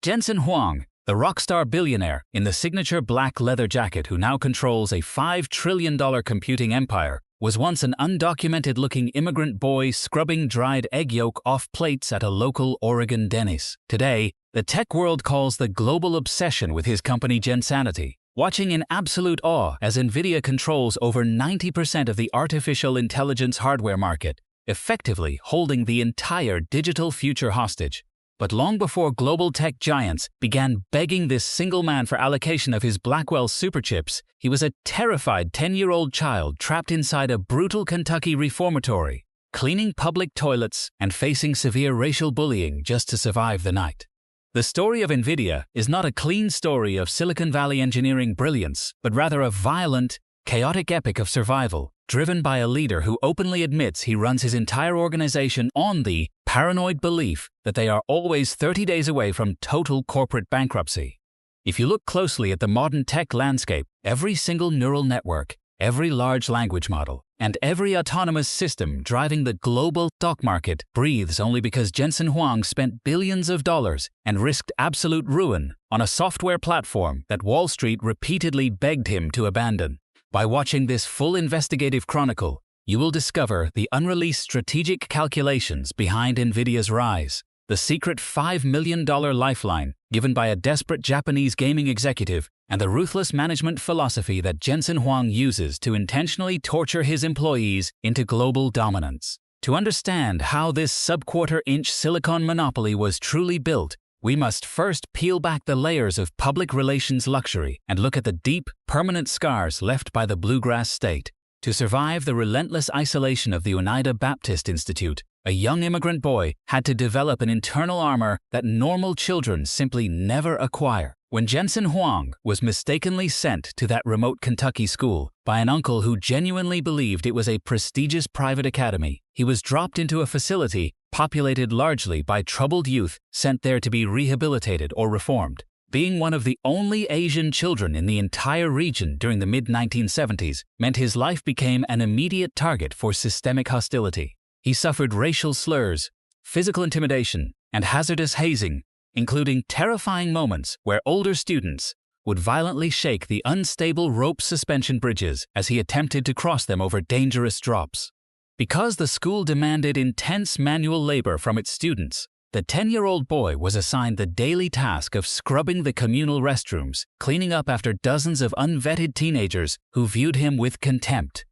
Jensen Huang, the rockstar billionaire in the signature black leather jacket who now controls a $5 trillion computing empire, was once an undocumented-looking immigrant boy scrubbing dried egg yolk off plates at a local Oregon Denny's. Today, the tech world calls the global obsession with his company Jensanity, watching in absolute awe as NVIDIA controls over 90% of the artificial intelligence hardware market, effectively holding the entire digital future hostage. But long before global tech giants began begging this single man for allocation of his Blackwell superchips, he was a terrified 10-year-old child trapped inside a brutal Kentucky reformatory, cleaning public toilets and facing severe racial bullying just to survive the night. The story of NVIDIA is not a clean story of Silicon Valley engineering brilliance, but rather a violent, chaotic epic of survival, driven by a leader who openly admits he runs his entire organization on the paranoid belief that they are always 30 days away from total corporate bankruptcy. If you look closely at the modern tech landscape, every single neural network, every large language model, and every autonomous system driving the global stock market breathes only because Jensen Huang spent billions of dollars and risked absolute ruin on a software platform that Wall Street repeatedly begged him to abandon. By watching this full investigative chronicle, you will discover the unreleased strategic calculations behind NVIDIA's rise, the secret $5 million lifeline given by a desperate Japanese gaming executive, and the ruthless management philosophy that Jensen Huang uses to intentionally torture his employees into global dominance. To understand how this sub-quarter-inch silicon monopoly was truly built, we must first peel back the layers of public relations luxury and look at the deep, permanent scars left by the bluegrass state. To survive the relentless isolation of the Oneida Baptist Institute, a young immigrant boy had to develop an internal armor that normal children simply never acquire. When Jensen Huang was mistakenly sent to that remote Kentucky school by an uncle who genuinely believed it was a prestigious private academy, he was dropped into a facility populated largely by troubled youth sent there to be rehabilitated or reformed. Being one of the only Asian children in the entire region during the mid-1970s meant his life became an immediate target for systemic hostility. He suffered racial slurs, physical intimidation, and hazardous hazing, including terrifying moments where older students would violently shake the unstable rope suspension bridges as he attempted to cross them over dangerous drops. Because the school demanded intense manual labor from its students, the 10-year-old boy was assigned the daily task of scrubbing the communal restrooms, cleaning up after dozens of unvetted teenagers who viewed him with contempt.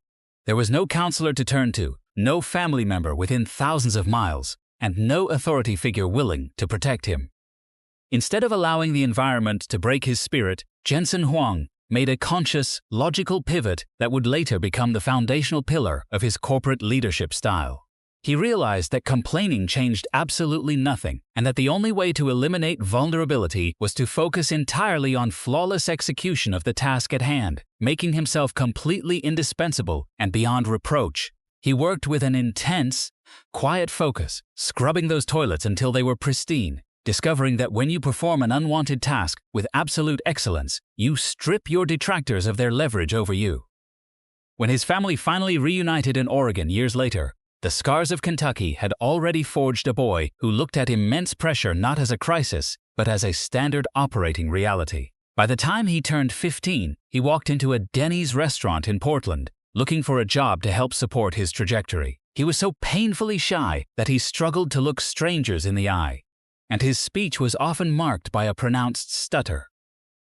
There was no counselor to turn to, no family member within thousands of miles, and no authority figure willing to protect him. Instead of allowing the environment to break his spirit, Jensen Huang made a conscious, logical pivot that would later become the foundational pillar of his corporate leadership style. He realized that complaining changed absolutely nothing, and that the only way to eliminate vulnerability was to focus entirely on flawless execution of the task at hand, making himself completely indispensable and beyond reproach. He worked with an intense, quiet focus, scrubbing those toilets until they were pristine, discovering that when you perform an unwanted task with absolute excellence, you strip your detractors of their leverage over you. When his family finally reunited in Oregon years later, the scars of Kentucky had already forged a boy who looked at immense pressure not as a crisis, but as a standard operating reality. By the time he turned 15, he walked into a Denny's restaurant in Portland, looking for a job to help support his trajectory. He was so painfully shy that he struggled to look strangers in the eye, and his speech was often marked by a pronounced stutter.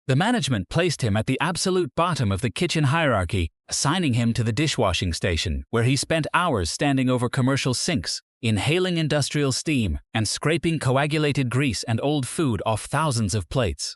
The management placed him at the absolute bottom of the kitchen hierarchy, assigning him to the dishwashing station, where he spent hours standing over commercial sinks, inhaling industrial steam, and scraping coagulated grease and old food off thousands of plates.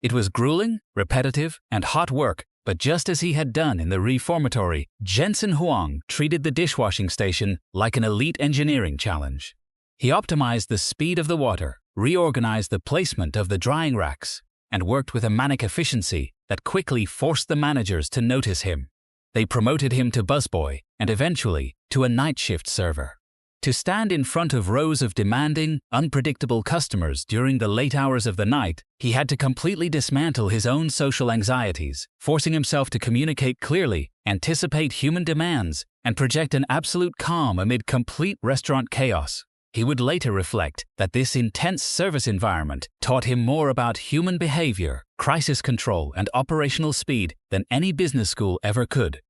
It was grueling, repetitive, and hot work, but just as he had done in the reformatory, Jensen Huang treated the dishwashing station like an elite engineering challenge. He optimized the speed of the water, reorganized the placement of the drying racks, and worked with a manic efficiency that quickly forced the managers to notice him. They promoted him to busboy and eventually to a night shift server. To stand in front of rows of demanding, unpredictable customers during the late hours of the night, he had to completely dismantle his own social anxieties, forcing himself to communicate clearly, anticipate human demands, and project an absolute calm amid complete restaurant chaos. He would later reflect that this intense service environment taught him more about human behavior, crisis control, and operational speed than any business school ever could.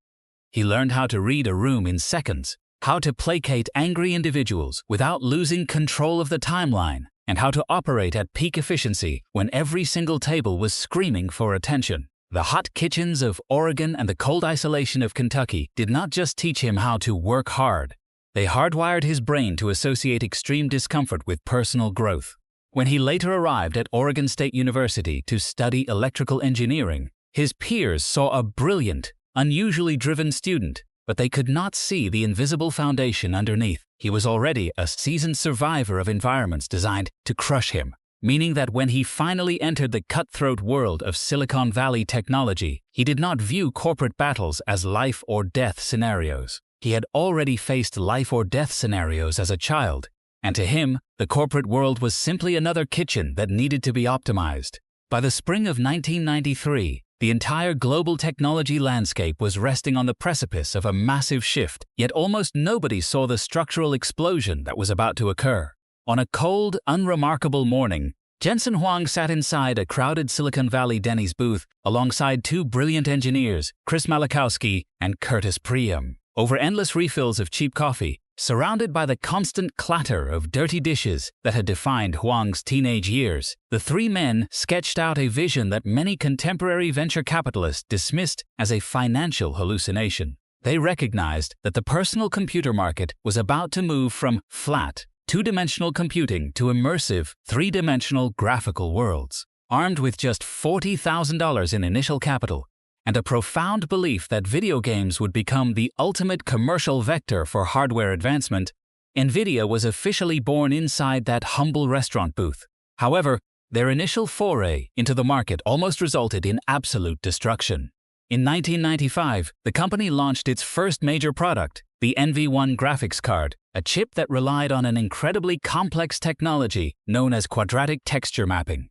He learned how to read a room in seconds, how to placate angry individuals without losing control of the timeline, and how to operate at peak efficiency when every single table was screaming for attention. The hot kitchens of Oregon and the cold isolation of Kentucky did not just teach him how to work hard. They hardwired his brain to associate extreme discomfort with personal growth. When he later arrived at Oregon State University to study electrical engineering, his peers saw a brilliant, unusually driven student, but they could not see the invisible foundation underneath. He was already a seasoned survivor of environments designed to crush him, meaning that when he finally entered the cutthroat world of Silicon Valley technology, he did not view corporate battles as life or death scenarios. He had already faced life or death scenarios as a child, and to him, the corporate world was simply another kitchen that needed to be optimized. By the spring of 1993, the entire global technology landscape was resting on the precipice of a massive shift, yet almost nobody saw the structural explosion that was about to occur. On a cold, unremarkable morning, Jensen Huang sat inside a crowded Silicon Valley Denny's booth alongside two brilliant engineers, Chris Malachowski and Curtis Priam. Over endless refills of cheap coffee, surrounded by the constant clatter of dirty dishes that had defined Huang's teenage years, the three men sketched out a vision that many contemporary venture capitalists dismissed as a financial hallucination. They recognized that the personal computer market was about to move from flat, two-dimensional computing to immersive, three-dimensional graphical worlds. Armed with just $40,000 in initial capital, and a profound belief that video games would become the ultimate commercial vector for hardware advancement, NVIDIA was officially born inside that humble restaurant booth. However, their initial foray into the market almost resulted in absolute destruction. In 1995, the company launched its first major product, the NV1 graphics card, a chip that relied on an incredibly complex technology known as quadratic texture mapping.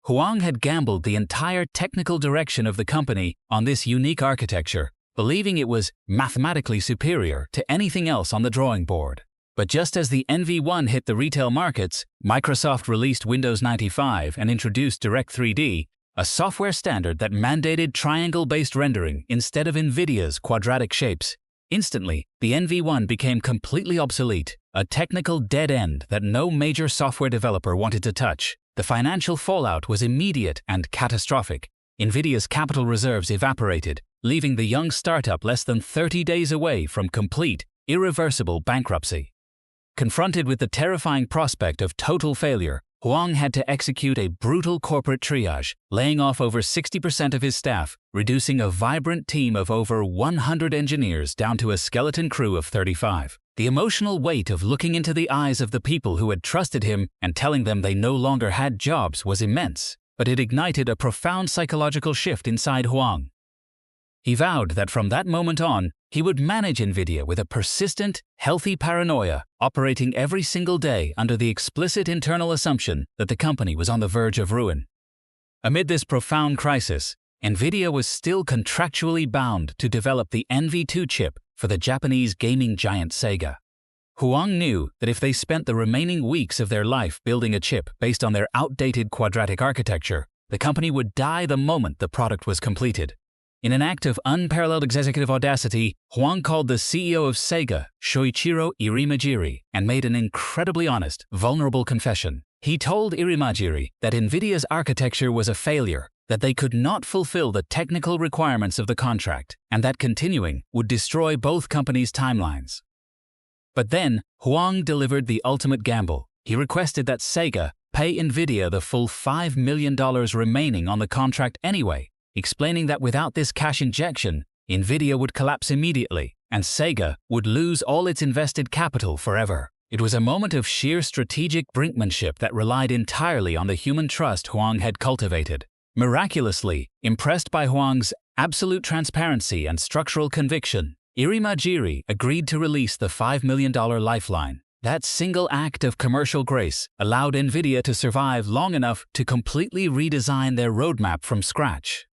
Huang had gambled the entire technical direction of the company on this unique architecture, believing it was mathematically superior to anything else on the drawing board. But just as the NV1 hit the retail markets, Microsoft released Windows 95 and introduced Direct3D, a software standard that mandated triangle-based rendering instead of NVIDIA's quadratic shapes. Instantly, the NV1 became completely obsolete, a technical dead end that no major software developer wanted to touch. The financial fallout was immediate and catastrophic. NVIDIA's capital reserves evaporated, leaving the young startup less than 30 days away from complete, irreversible bankruptcy. Confronted with the terrifying prospect of total failure, Huang had to execute a brutal corporate triage, laying off over 60% of his staff, reducing a vibrant team of over 100 engineers down to a skeleton crew of 35. The emotional weight of looking into the eyes of the people who had trusted him and telling them they no longer had jobs was immense, but it ignited a profound psychological shift inside Huang. He vowed that from that moment on, he would manage NVIDIA with a persistent, healthy paranoia, operating every single day under the explicit internal assumption that the company was on the verge of ruin. Amid this profound crisis, NVIDIA was still contractually bound to develop the NV2 chip for the Japanese gaming giant Sega. Huang knew that if they spent the remaining weeks of their life building a chip based on their outdated quadratic architecture, the company would die the moment the product was completed. In an act of unparalleled executive audacity, Huang called the CEO of Sega, Shoichiro Irimajiri, and made an incredibly honest, vulnerable confession. He told Irimajiri that NVIDIA's architecture was a failure, that they could not fulfill the technical requirements of the contract, and that continuing would destroy both companies' timelines. But then, Huang delivered the ultimate gamble. He requested that Sega pay NVIDIA the full $5 million remaining on the contract anyway, explaining that without this cash injection, NVIDIA would collapse immediately, and Sega would lose all its invested capital forever. It was a moment of sheer strategic brinkmanship that relied entirely on the human trust Huang had cultivated. Miraculously, impressed by Huang's absolute transparency and structural conviction, Irimajiri agreed to release the $5 million lifeline. That single act of commercial grace allowed NVIDIA to survive long enough to completely redesign their roadmap from scratch.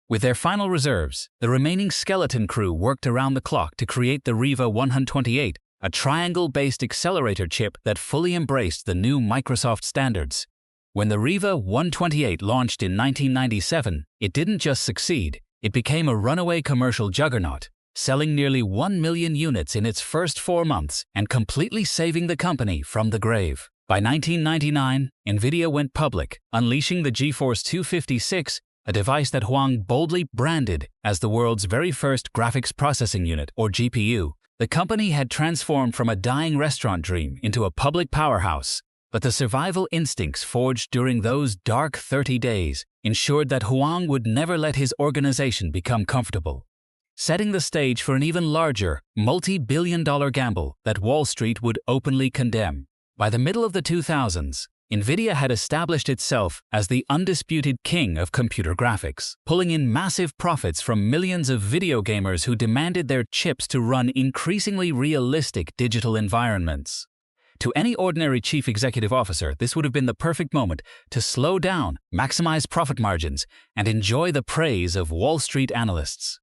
With their final reserves, the remaining skeleton crew worked around the clock to create the Riva 128, a triangle-based accelerator chip that fully embraced the new Microsoft standards. When the Riva 128 launched in 1997, it didn't just succeed, it became a runaway commercial juggernaut, selling nearly 1 million units in its first 4 months and completely saving the company from the grave. By 1999, NVIDIA went public, unleashing the GeForce 256, a device that Huang boldly branded as the world's very first graphics processing unit, or GPU. The company had transformed from a dying restaurant dream into a public powerhouse, but the survival instincts forged during those dark 30 days ensured that Huang would never let his organization become comfortable, setting the stage for an even larger, multi-billion-dollar gamble that Wall Street would openly condemn. By the middle of the 2000s, NVIDIA had established itself as the undisputed king of computer graphics, pulling in massive profits from millions of video gamers who demanded their chips to run increasingly realistic digital environments. To any ordinary chief executive officer, this would have been the perfect moment to slow down, maximize profit margins, and enjoy the praise of Wall Street analysts.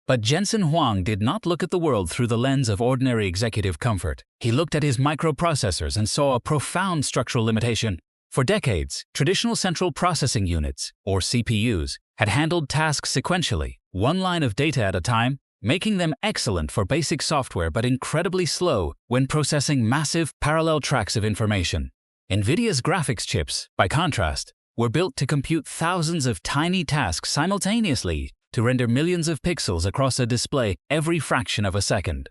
But Jensen Huang did not look at the world through the lens of ordinary executive comfort. He looked at his microprocessors and saw a profound structural limitation. For decades, traditional central processing units, or CPUs, had handled tasks sequentially, one line of data at a time, making them excellent for basic software but incredibly slow when processing massive parallel tracks of information. NVIDIA's graphics chips, by contrast, were built to compute thousands of tiny tasks simultaneously to render millions of pixels across a display every fraction of a second.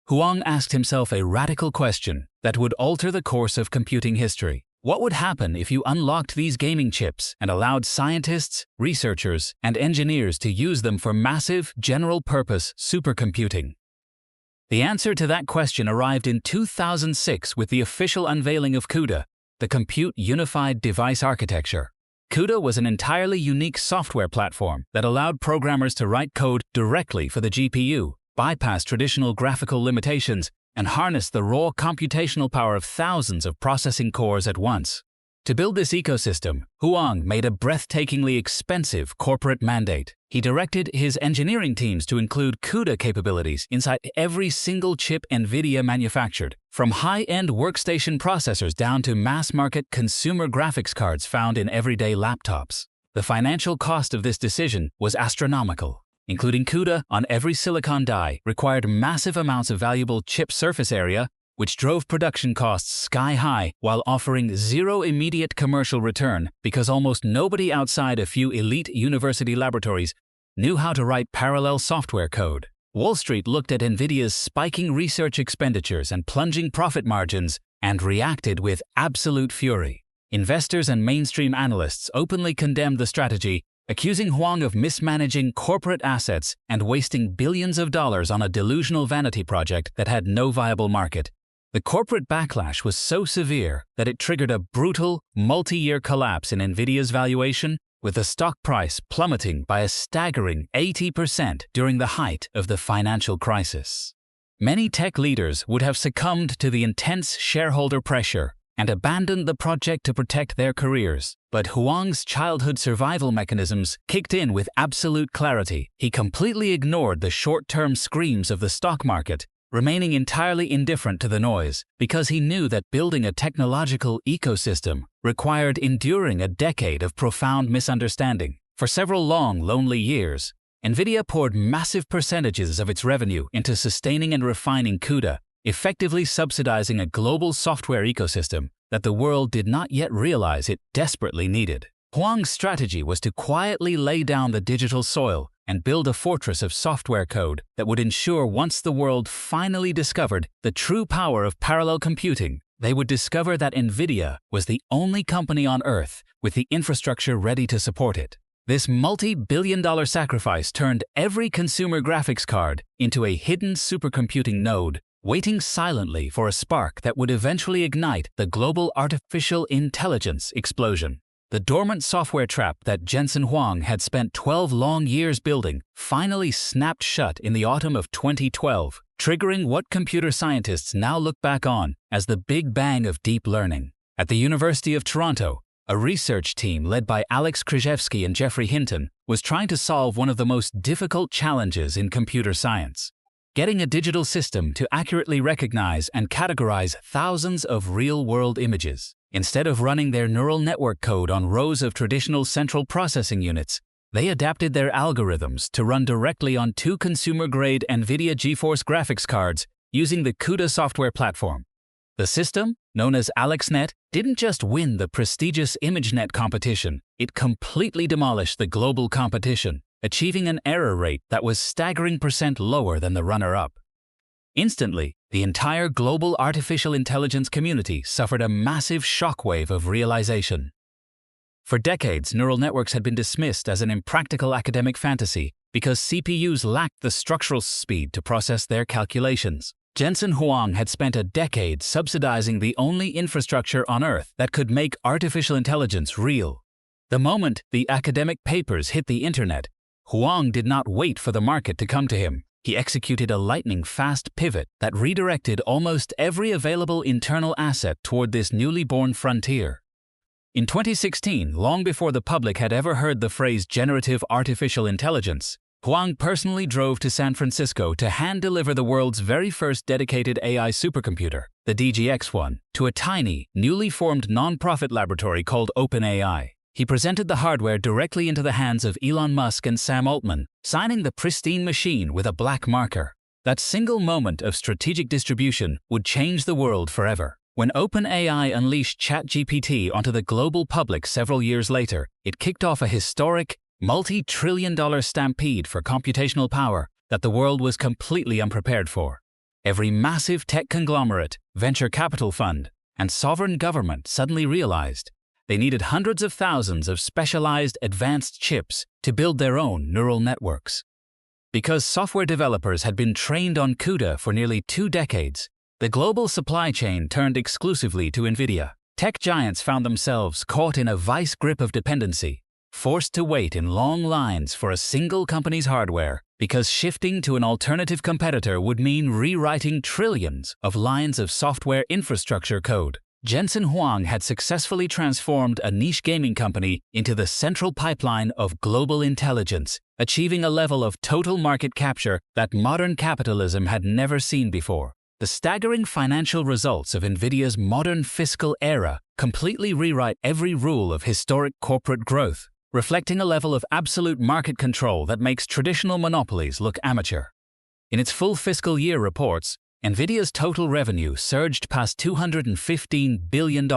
Huang asked himself a radical question that would alter the course of computing history. What would happen if you unlocked these gaming chips and allowed scientists, researchers, and engineers to use them for massive, general-purpose supercomputing? The answer to that question arrived in 2006 with the official unveiling of CUDA, the Compute Unified Device Architecture. CUDA was an entirely unique software platform that allowed programmers to write code directly for the GPU, bypass traditional graphical limitations, and harness the raw computational power of thousands of processing cores at once. To build this ecosystem, Huang made a breathtakingly expensive corporate mandate. He directed his engineering teams to include CUDA capabilities inside every single chip NVIDIA manufactured, from high-end workstation processors down to mass-market consumer graphics cards found in everyday laptops. The financial cost of this decision was astronomical. Including CUDA on every silicon die required massive amounts of valuable chip surface area, which drove production costs sky-high while offering zero immediate commercial return because almost nobody outside a few elite university laboratories knew how to write parallel software code. Wall Street looked at NVIDIA's spiking research expenditures and plunging profit margins and reacted with absolute fury. Investors and mainstream analysts openly condemned the strategy, accusing Huang of mismanaging corporate assets and wasting billions of dollars on a delusional vanity project that had no viable market. The corporate backlash was so severe that it triggered a brutal, multi-year collapse in NVIDIA's valuation, with the stock price plummeting by a staggering 80% during the height of the financial crisis. Many tech leaders would have succumbed to the intense shareholder pressure and abandoned the project to protect their careers. But Huang's childhood survival mechanisms kicked in with absolute clarity. He completely ignored the short-term screams of the stock market, remaining entirely indifferent to the noise, because he knew that building a technological ecosystem required enduring a decade of profound misunderstanding. For several long, lonely years, NVIDIA poured massive percentages of its revenue into sustaining and refining CUDA, effectively subsidizing a global software ecosystem that the world did not yet realize it desperately needed. Huang's strategy was to quietly lay down the digital soil and build a fortress of software code that would ensure once the world finally discovered the true power of parallel computing, they would discover that NVIDIA was the only company on Earth with the infrastructure ready to support it. This multi-billion-dollar sacrifice turned every consumer graphics card into a hidden supercomputing node, waiting silently for a spark that would eventually ignite the global artificial intelligence explosion. The dormant software trap that Jensen Huang had spent 12 long years building finally snapped shut in the autumn of 2012, triggering what computer scientists now look back on as the Big Bang of deep learning. At the University of Toronto, a research team led by Alex Krzyzewski and Jeffrey Hinton was trying to solve one of the most difficult challenges in computer science: getting a digital system to accurately recognize and categorize thousands of real-world images. Instead of running their neural network code on rows of traditional central processing units, they adapted their algorithms to run directly on two consumer-grade NVIDIA GeForce graphics cards using the CUDA software platform. The system, known as AlexNet, didn't just win the prestigious ImageNet competition, it completely demolished the global competition, achieving an error rate that was staggering % lower than the runner-up. Instantly, the entire global artificial intelligence community suffered a massive shockwave of realization. For decades, neural networks had been dismissed as an impractical academic fantasy because CPUs lacked the structural speed to process their calculations. Jensen Huang had spent a decade subsidizing the only infrastructure on Earth that could make artificial intelligence real. The moment the academic papers hit the internet, Huang did not wait for the market to come to him. He executed a lightning-fast pivot that redirected almost every available internal asset toward this newly born frontier. In 2016, long before the public had ever heard the phrase generative artificial intelligence, Huang personally drove to San Francisco to hand-deliver the world's very first dedicated AI supercomputer, the DGX-1, to a tiny, newly formed non-profit laboratory called OpenAI. He presented the hardware directly into the hands of Elon Musk and Sam Altman, signing the pristine machine with a black marker. That single moment of strategic distribution would change the world forever. When OpenAI unleashed ChatGPT onto the global public several years later, it kicked off a historic, multi-trillion-dollar stampede for computational power that the world was completely unprepared for. Every massive tech conglomerate, venture capital fund, and sovereign government suddenly realized they needed hundreds of thousands of specialized advanced chips to build their own neural networks. Because software developers had been trained on CUDA for nearly 2 decades, the global supply chain turned exclusively to NVIDIA. Tech giants found themselves caught in a vice grip of dependency, forced to wait in long lines for a single company's hardware because shifting to an alternative competitor would mean rewriting trillions of lines of software infrastructure code. Jensen Huang had successfully transformed a niche gaming company into the central pipeline of global intelligence, achieving a level of total market capture that modern capitalism had never seen before. The staggering financial results of NVIDIA's modern fiscal era completely rewrite every rule of historic corporate growth, reflecting a level of absolute market control that makes traditional monopolies look amateur. In its full fiscal year reports, NVIDIA's total revenue surged past $215 billion,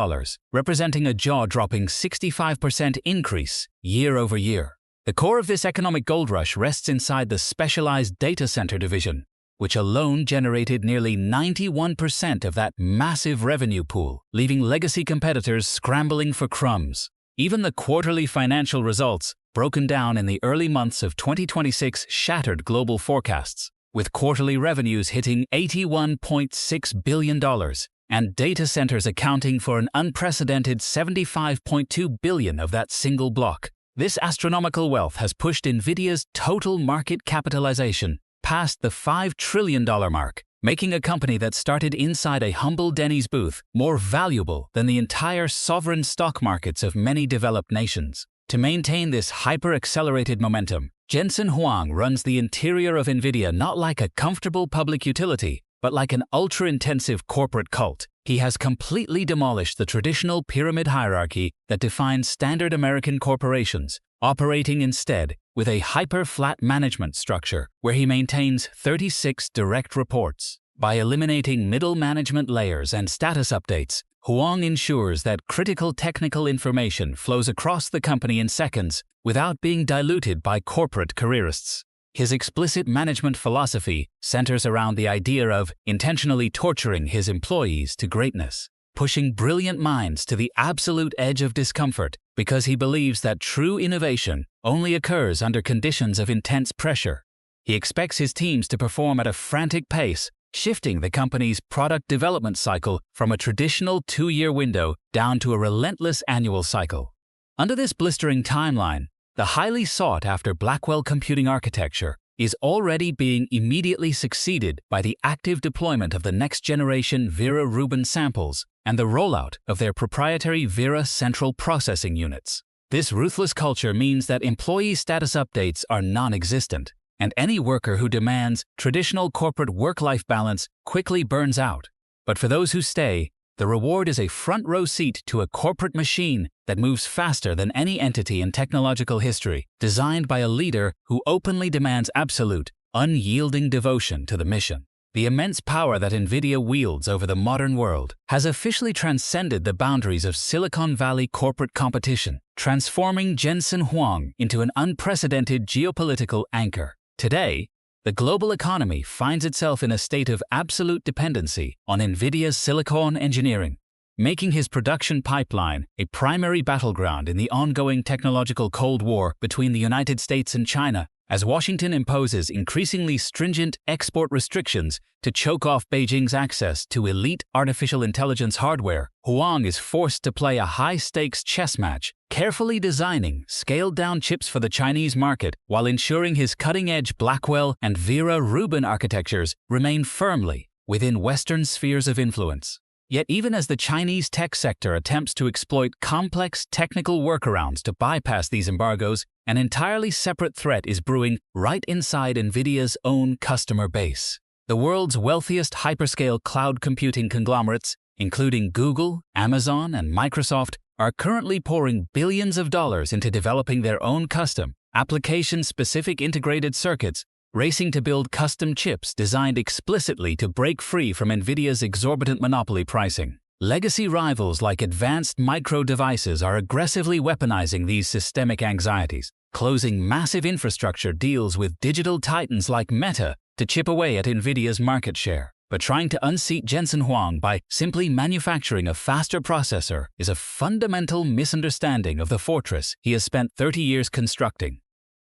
representing a jaw-dropping 65% increase year over year. The core of this economic gold rush rests inside the specialized data center division, which alone generated nearly 91% of that massive revenue pool, leaving legacy competitors scrambling for crumbs. Even the quarterly financial results, broken down in the early months of 2026, shattered global forecasts, with quarterly revenues hitting $81.6 billion and data centers accounting for an unprecedented $75.2 billion of that single block. This astronomical wealth has pushed NVIDIA's total market capitalization past the $5 trillion mark, making a company that started inside a humble Denny's booth more valuable than the entire sovereign stock markets of many developed nations. To maintain this hyper-accelerated momentum, Jensen Huang runs the interior of NVIDIA not like a comfortable public utility, but like an ultra-intensive corporate cult. He has completely demolished the traditional pyramid hierarchy that defines standard American corporations, operating instead with a hyper-flat management structure where he maintains 36 direct reports. By eliminating middle management layers and status updates, Huang ensures that critical technical information flows across the company in seconds without being diluted by corporate careerists. His explicit management philosophy centers around the idea of intentionally torturing his employees to greatness, pushing brilliant minds to the absolute edge of discomfort because he believes that true innovation only occurs under conditions of intense pressure. He expects his teams to perform at a frantic pace, shifting the company's product development cycle from a traditional 2-year window down to a relentless annual cycle. Under this blistering timeline, the highly sought-after Blackwell computing architecture is already being immediately succeeded by the active deployment of the next-generation Vera Rubin samples and the rollout of their proprietary Vera central processing units. This ruthless culture means that employee status updates are non-existent. and any worker who demands traditional corporate work-life balance quickly burns out. But for those who stay, the reward is a front-row seat to a corporate machine that moves faster than any entity in technological history, designed by a leader who openly demands absolute, unyielding devotion to the mission. The immense power that NVIDIA wields over the modern world has officially transcended the boundaries of Silicon Valley corporate competition, transforming Jensen Huang into an unprecedented geopolitical anchor. Today, the global economy finds itself in a state of absolute dependency on NVIDIA's silicon engineering, making his production pipeline a primary battleground in the ongoing technological Cold War between the United States and China. As Washington imposes increasingly stringent export restrictions to choke off Beijing's access to elite artificial intelligence hardware, Huang is forced to play a high-stakes chess match, carefully designing scaled-down chips for the Chinese market while ensuring his cutting-edge Blackwell and Vera Rubin architectures remain firmly within Western spheres of influence. Yet even as the Chinese tech sector attempts to exploit complex technical workarounds to bypass these embargoes, an entirely separate threat is brewing right inside NVIDIA's own customer base. The world's wealthiest hyperscale cloud computing conglomerates, including Google, Amazon, and Microsoft, are currently pouring billions of dollars into developing their own custom, application-specific integrated circuits, racing to build custom chips designed explicitly to break free from NVIDIA's exorbitant monopoly pricing. Legacy rivals like Advanced Micro Devices are aggressively weaponizing these systemic anxieties, closing massive infrastructure deals with digital titans like Meta to chip away at NVIDIA's market share. But trying to unseat Jensen Huang by simply manufacturing a faster processor is a fundamental misunderstanding of the fortress he has spent 30 years constructing.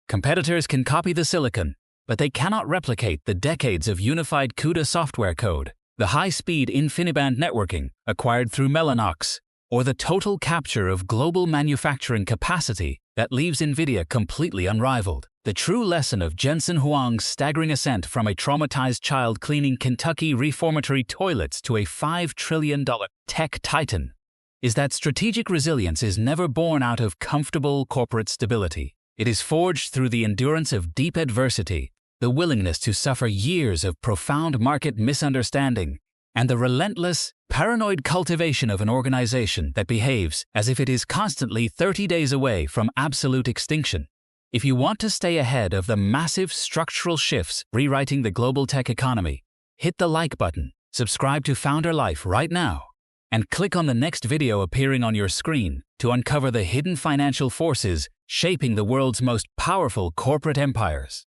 Competitors can copy the silicon, but they cannot replicate the decades of unified CUDA software code, the high-speed InfiniBand networking acquired through Mellanox, or the total capture of global manufacturing capacity that leaves NVIDIA completely unrivaled. The true lesson of Jensen Huang's staggering ascent from a traumatized child cleaning Kentucky reformatory toilets to a $5 trillion tech titan is that strategic resilience is never born out of comfortable corporate stability. It is forged through the endurance of deep adversity, the willingness to suffer years of profound market misunderstanding, and the relentless, paranoid cultivation of an organization that behaves as if it is constantly 30 days away from absolute extinction. If you want to stay ahead of the massive structural shifts rewriting the global tech economy, hit the like button, subscribe to Founder Life right now, and click on the next video appearing on your screen to uncover the hidden financial forces shaping the world's most powerful corporate empires.